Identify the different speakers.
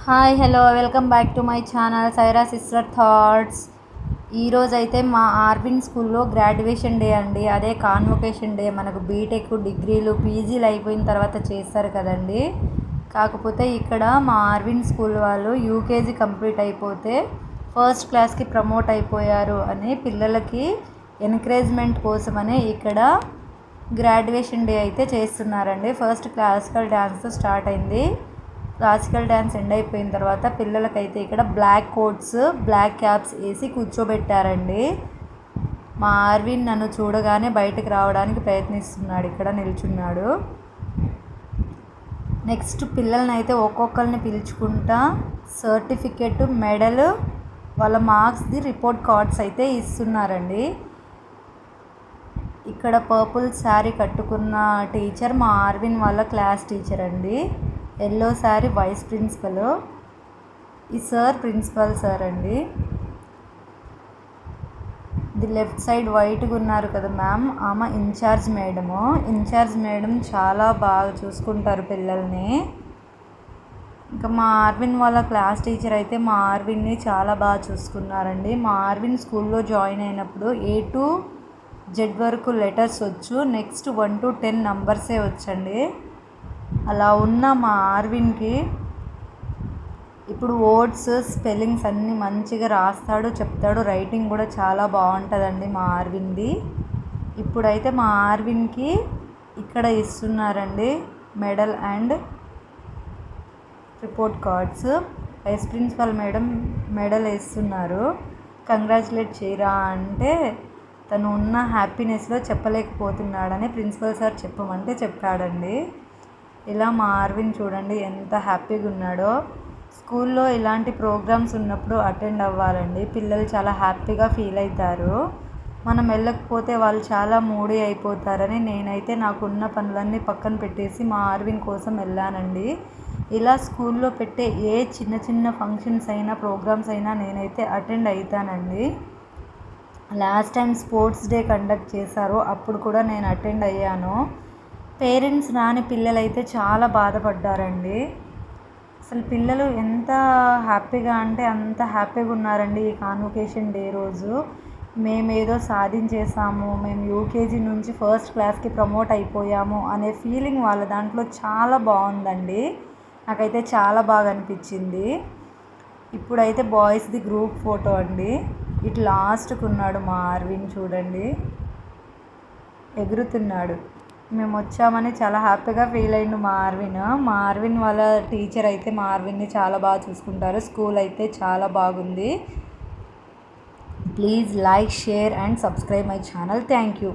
Speaker 1: Hi hello welcome back to my channel Saira sister thoughts. ఈరోజైతే మా Arvin స్కూల్లో graduation day అండి. అదే కాన్వొకేషన్ డే. మనకు బీటెక్ డిగ్రీలు పీజీలు అయిపోయిన తర్వాత చేస్తారు కదండి. కాకపోతే ఇక్కడ మా ఆర్విన్ స్కూల్ వాళ్ళు యూకేజీ కంప్లీట్ అయిపోతే ఫస్ట్ క్లాస్కి ప్రమోట్ అయిపోయారు అని పిల్లలకి ఎంకరేజ్మెంట్ కోసమనే ఇక్కడ గ్రాడ్యుయేషన్ డే అయితే చేస్తున్నారండి. ఫస్ట్ క్లాసికల్ డ్యాన్స్తో స్టార్ట్ అయింది. క్లాసికల్ డ్యాన్స్ ఎండ్ అయిపోయిన తర్వాత పిల్లలకైతే ఇక్కడ బ్లాక్ కోట్స్ బ్లాక్ క్యాప్స్ వేసి కూర్చోబెట్టారండి. మా ఆర్విన్ నన్ను చూడగానే బయటకు రావడానికి ప్రయత్నిస్తున్నాడు, ఇక్కడ నిల్చున్నాడు. నెక్స్ట్ పిల్లల్ని అయితే ఒక్కొక్కరిని పిలుచుకుంటా సర్టిఫికెట్, మెడల్, వాళ్ళ మార్క్స్ది రిపోర్ట్ కార్డ్స్ అయితే ఇస్తున్నారండి. ఇక్కడ పర్పుల్ శారీ కట్టుకున్న టీచర్ మా ఆర్విన్ వాళ్ళ క్లాస్ టీచర్ అండి. ఎల్లో శారీ వైస్ ప్రిన్సిపల్, ఈ సార్ ప్రిన్సిపల్ సార్ అండి. ది లెఫ్ట్ సైడ్ వైట్గా ఉన్నారు కదా మ్యామ్, ఆమె ఇన్ఛార్జ్ మేడము. ఇన్ఛార్జ్ మేడం చాలా బాగా చూసుకుంటారు పిల్లల్ని. ఇంకా మా ఆర్విన్ వాళ్ళ క్లాస్ టీచర్ అయితే మా ఆర్విన్ని చాలా బాగా చూసుకున్నారండి. మా ఆర్విన్ స్కూల్లో జాయిన్ అయినప్పుడు A to Z వరకు లెటర్స్ వచ్చు, నెక్స్ట్ 1 to 10 నంబర్సే వచ్చండి. అలా ఉన్న మా ఆర్విన్కి ఇప్పుడు వర్డ్స్ స్పెల్లింగ్స్ అన్నీ మంచిగా రాస్తాడు, చెప్తాడు. రైటింగ్ కూడా చాలా బాగుంటుందండి మా ఆర్విన్ది. ఇప్పుడైతే మా ఆర్విన్కి ఇక్కడ ఇస్తున్నారండి medal and report cards. Vice principal madam medal వేస్తున్నారు. కంగ్రాచులేట్ చేయరా అంటే తను ఉన్న హ్యాపీనెస్లో చెప్పలేకపోతున్నాడని ప్రిన్సిపల్ సార్ చెప్పమంటే చెప్పాడండి. ఇలా మా ఆర్విన్ చూడండి ఎంత హ్యాపీగా ఉన్నాడో. స్కూల్లో ఇలాంటి ప్రోగ్రామ్స్ ఉన్నప్పుడు అటెండ్ అవ్వాలండి. పిల్లలు చాలా హ్యాపీగా ఫీల్ అవుతారు. మనం వెళ్ళకపోతే వాళ్ళు చాలా మూడీ అయిపోతారని నేనైతే నాకున్న పనులన్నీ పక్కన పెట్టేసి మా ఆర్విన్ కోసం వెళ్ళానండి. ఇలా స్కూల్లో పెట్టే ఏ చిన్న చిన్న ఫంక్షన్స్ అయినా ప్రోగ్రామ్స్ అయినా నేనైతే అటెండ్ అవుతానండి. Last time sports day conduct చేశారు, అప్పుడు కూడా నేను అటెండ్ అయ్యాను. పేరెంట్స్ రాని పిల్లలైతే చాలా బాధపడ్డారండి. అసలు పిల్లలు ఎంత హ్యాపీగా అంటే అంత హ్యాపీగా ఉన్నారండి ఈ కాన్వొకేషన్ డే రోజు. మేమేదో సాధించేసాము, మేము యూకేజీ నుంచి ఫస్ట్ క్లాస్కి ప్రమోట్ అయిపోయాము అనే ఫీలింగ్ వాళ్ళ దాంట్లో చాలా బాగుందండి. నాకైతే చాలా బాగా అనిపించింది. ఇప్పుడైతే బాయ్స్ది గ్రూప్ ఫోటో అండి. ఇటు లాస్ట్కి ఉన్నాడు మా ఆర్విన్ చూడండి, ఎగురుతున్నాడు. మేము వచ్చామని చాలా హ్యాపీగా ఫీల్ అయ్యిండు మా ఆర్విన్. మా ఆర్విన్ వాళ్ళ టీచర్ అయితే మా ఆర్విన్ని చాలా బాగా చూసుకుంటారు. స్కూల్ అయితే చాలా బాగుంది. Please like, share and subscribe my channel. Thank you.